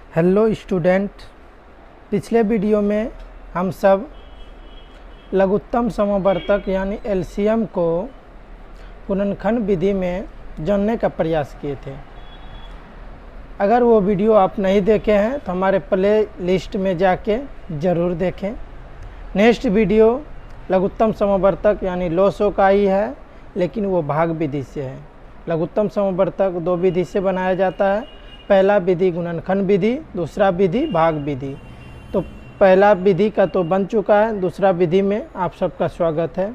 Hello student, पिछले video में हम सब लघुत्तम समवर्तक यानी एलसीएम को गुणनखंड विधि में जानने का प्रयास किए थे। अगर वो वीडियो आप नहीं देखे हैं तो हमारे प्ले लिस्ट में जाके ज़रूर देखें। नेक्स्ट वीडियो लघुत्तम समवर्तक यानी लोसो का ही है, लेकिन वो भाग विधि से है। लघुत्तम समवर्तक दो विधि से बनाया जाता है। पहला विधि गुणनखंड विधि, दूसरा विधि भाग विधि। तो पहला विधि का तो बन चुका है, दूसरा विधि में आप सबका स्वागत है।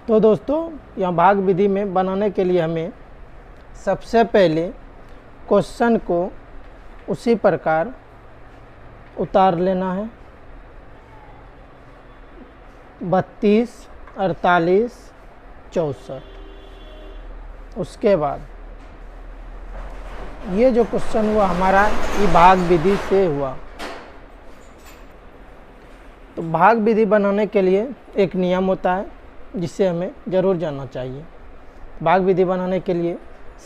तो दोस्तों, यहाँ भाग विधि में बनाने के लिए हमें सबसे पहले क्वेश्चन को उसी प्रकार उतार लेना है। 32, 48, 64। उसके बाद ये जो क्वेश्चन हुआ हमारा, ये भाग विधि से हुआ। तो भाग विधि बनाने के लिए एक नियम होता है जिसे हमें ज़रूर जानना चाहिए। भाग विधि बनाने के लिए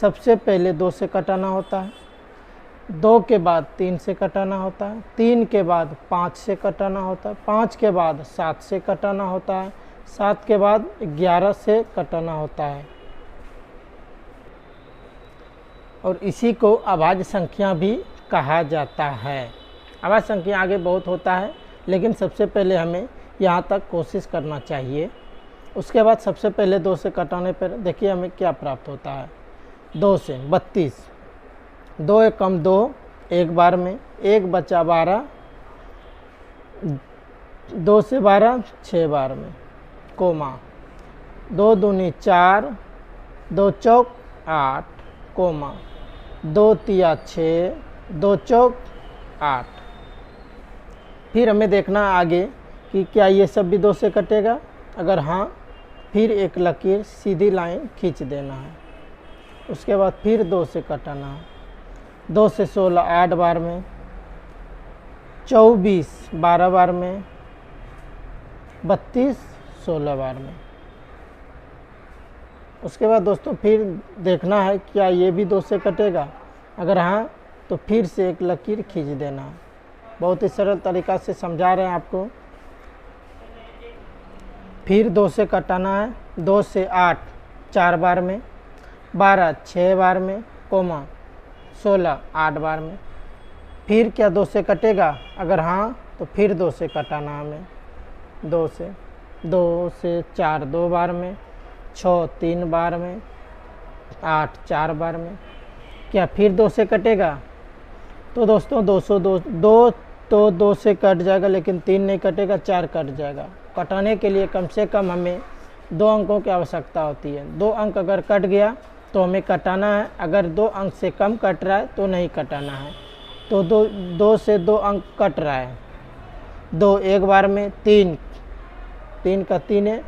सबसे पहले 2 से कटाना होता है, 2 के बाद 3 से कटाना होता है, 3 के बाद 5 से कटाना होता है, 5 के बाद 7 से कटाना होता है, 7 के बाद 11 से कटाना होता है। और इसी को अभाज्य संख्या भी कहा जाता है। अभाज्य संख्या आगे बहुत होता है, लेकिन सबसे पहले हमें यहाँ तक कोशिश करना चाहिए। उसके बाद सबसे पहले 2 से कटाने पर देखिए हमें क्या प्राप्त होता है। 2 से 32, 2 एक कम 2 एक बार में, 1 बचा 12, 2 से 12 6 बार में, कोमा 2 दूनी 4, 2 चौक 8, कोमा 2 तिया 6, 2 चौक 8। फिर हमें देखना आगे कि क्या ये सब भी 2 से कटेगा। अगर हाँ, फिर एक लकीर सीधी लाइन खींच देना है। उसके बाद फिर 2 से कटाना है। 2 से 16 8 बार में, 24 12 बार में, 32 16 बार में। उसके बाद दोस्तों फिर देखना है क्या ये भी 2 से कटेगा। अगर हाँ, तो फिर से एक लकीर खींच देना है। बहुत ही सरल तरीका से समझा रहे हैं आपको। फिर 2 से कटाना है। 2 से 8 4 बार में, 12 6 बार में, कोमा 16 8 बार में। फिर क्या 2 से कटेगा। अगर हाँ, तो फिर 2 से कटाना हमें। 2 से 4 2 बार में, 6 3 बार में, 8 4 बार में। क्या फिर 2 से कटेगा। तो दोस्तों 2 से कट जाएगा, लेकिन 3 नहीं कटेगा, 4 कट जाएगा। कटाने के लिए कम से कम हमें 2 अंकों की आवश्यकता होती है। 2 अंक अगर कट गया तो हमें कटाना है। अगर 2 अंक से कम कट रहा है तो नहीं कटाना है। तो 2 से 2 अंक कट रहा है। 2 एक बार में, 3 का 3 है,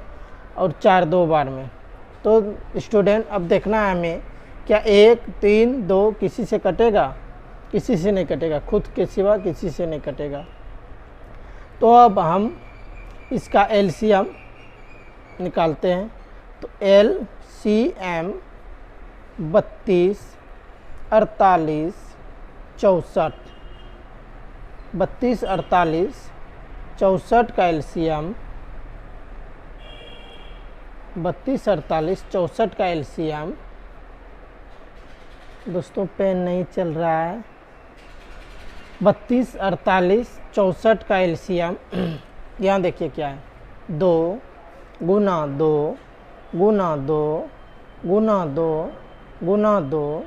और 4 2 बार में। तो स्टूडेंट अब देखना है हमें क्या 1 3 2 किसी से कटेगा। किसी से नहीं कटेगा, खुद के सिवा किसी से नहीं कटेगा। तो अब हम इसका एलसीएम निकालते हैं। तो एलसीएम 32 48 64, 32 48 64 का एलसीएम, 32 48 64 का एलसीएम। दोस्तों पेन नहीं चल रहा है। 32 48 64 का एलसीएम यहाँ देखिए क्या है। 2 गुना 2 गुना 2 गुना 2 गुना 2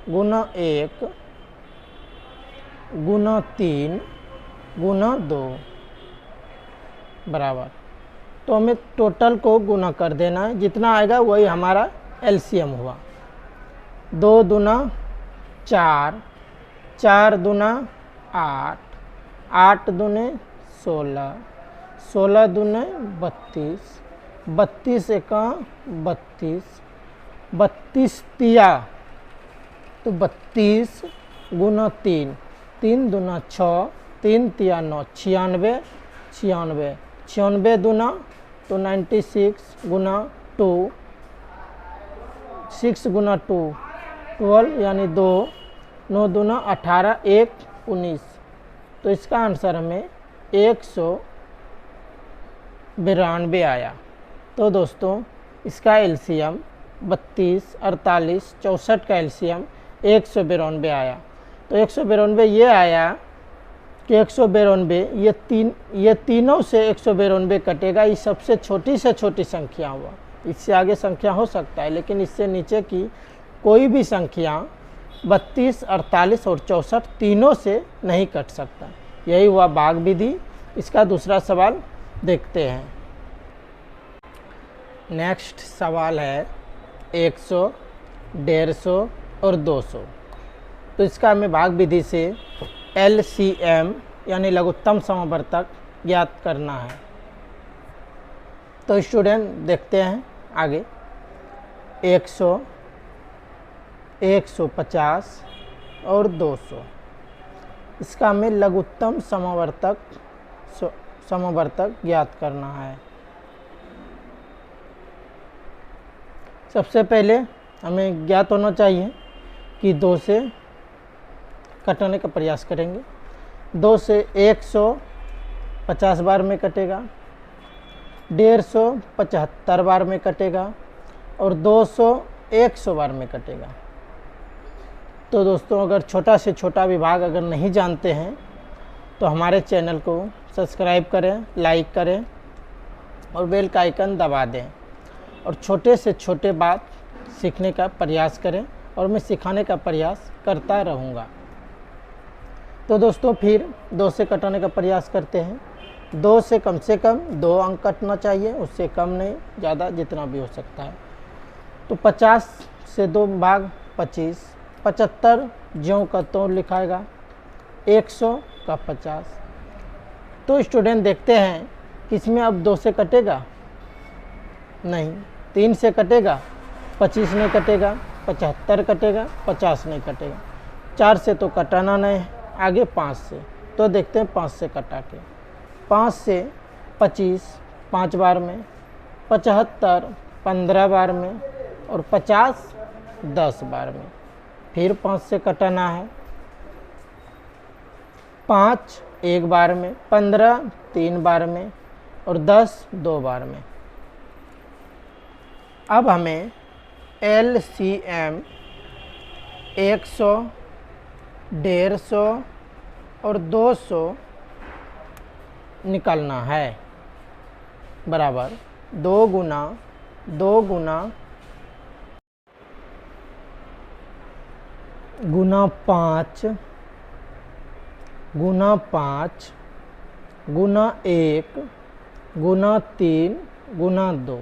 गुना 1 गुना 3 गुना 2 बराबर। तो हमें टोटल को गुना कर देना है। जितना आएगा वही हमारा एलसीएम हुआ। 2 दूना 4, 4 दूना 8, 8 दूने 16, 16 दूने 32, 32 एका 32, 32 तिया तो 32 गुना 3, 3 दूना 6, 3 तिया 9, 96, 96, 96 दूना तो 96 गुना 2, 6 गुना 2 12 यानी 2, 9 दूना 18, 1 19। तो इसका आंसर हमें 192 आया। तो दोस्तों इसका एलसीएम 32, 48, 64 का एलसीएम 192 आया। तो 192 ये आया कि 192 ये तीनों से 192 कटेगा। ये सबसे छोटी से छोटी संख्या हुआ। इससे आगे संख्या हो सकता है, लेकिन इससे नीचे की कोई भी संख्या 32, 48 और 64 तीनों से नहीं कट सकता। यही हुआ भाग विधि। इसका दूसरा सवाल देखते हैं। नेक्स्ट सवाल है 100, 150 और 200। तो इसका हमें भाग विधि से LCM यानी लघुत्तम समवर्तक ज्ञात करना है। तो स्टूडेंट देखते हैं आगे। 100, 150 और 200, इसका हमें लघुत्तम समवर्तक ज्ञात करना है। सबसे पहले हमें ज्ञात होना चाहिए कि 2 से कटने का प्रयास करेंगे। 2 से 100 50 बार में कटेगा, 150 75 बार में कटेगा और 200 100 बार में कटेगा। तो दोस्तों अगर छोटा से छोटा विभाग अगर नहीं जानते हैं तो हमारे चैनल को सब्सक्राइब करें, लाइक करें और बेल का आइकन दबा दें और छोटे से छोटे बात सीखने का प्रयास करें और मैं सिखाने का प्रयास करता रहूँगा। तो दोस्तों फिर 2 से कटाने का प्रयास करते हैं। 2 से कम 2 अंक कटना चाहिए, उससे कम नहीं, ज़्यादा जितना भी हो सकता है। तो 50 से 2 भाग 25, 75 ज्यों का त्यों लिखाएगा, 100 का 50। तो स्टूडेंट देखते हैं कि इसमें अब 2 से कटेगा नहीं, 3 से कटेगा, 25 नहीं कटेगा, 75 कटेगा, 50 नहीं कटेगा, 4 से तो कटाना नहीं है, आगे 5 से। तो देखते हैं 5 से कटा के। 5 से 25 5 बार में, 75 15 बार में और 50 10 बार में। फिर 5 से कटाना है। 5 1 बार में, 15 3 बार में और 10 2 बार में। अब हमें LCM 100, 150 और 200 निकालना है। बराबर 2 गुना 2 गुना 5 गुना 5 गुना 1 गुना 3 गुना 2।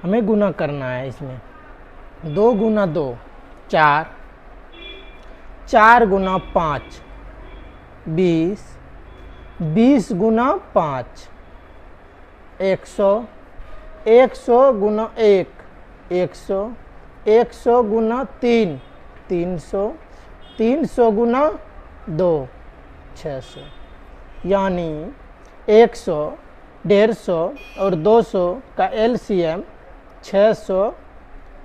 हमें गुना करना है इसमें। 2 गुना 2 4, 4 गुना 5 20, 20 गुना 5 100, 100 गुना 1 100, 100 गुना 3 300, 300 गुना 2 600। यानी 100, 150 और 200 का LCM 600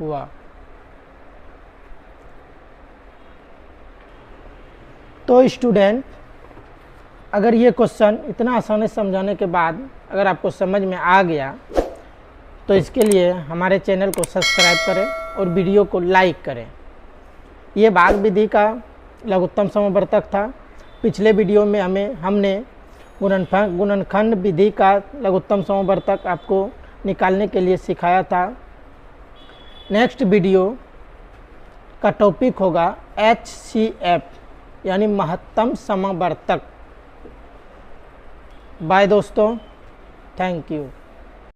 हुआ। तो स्टूडेंट अगर ये क्वेश्चन इतना आसानी से समझाने के बाद अगर आपको समझ में आ गया तो इसके लिए हमारे चैनल को सब्सक्राइब करें और वीडियो को लाइक करें। ये भाग विधि का लघुत्तम समवर्तक था। पिछले वीडियो में हमने गुणनखंड विधि का लघुत्तम समवर्तक आपको निकालने के लिए सिखाया था। नेक्स्ट वीडियो का टॉपिक होगा HCF यानी महत्तम समवर्तक। बाय दोस्तों, थैंक यू।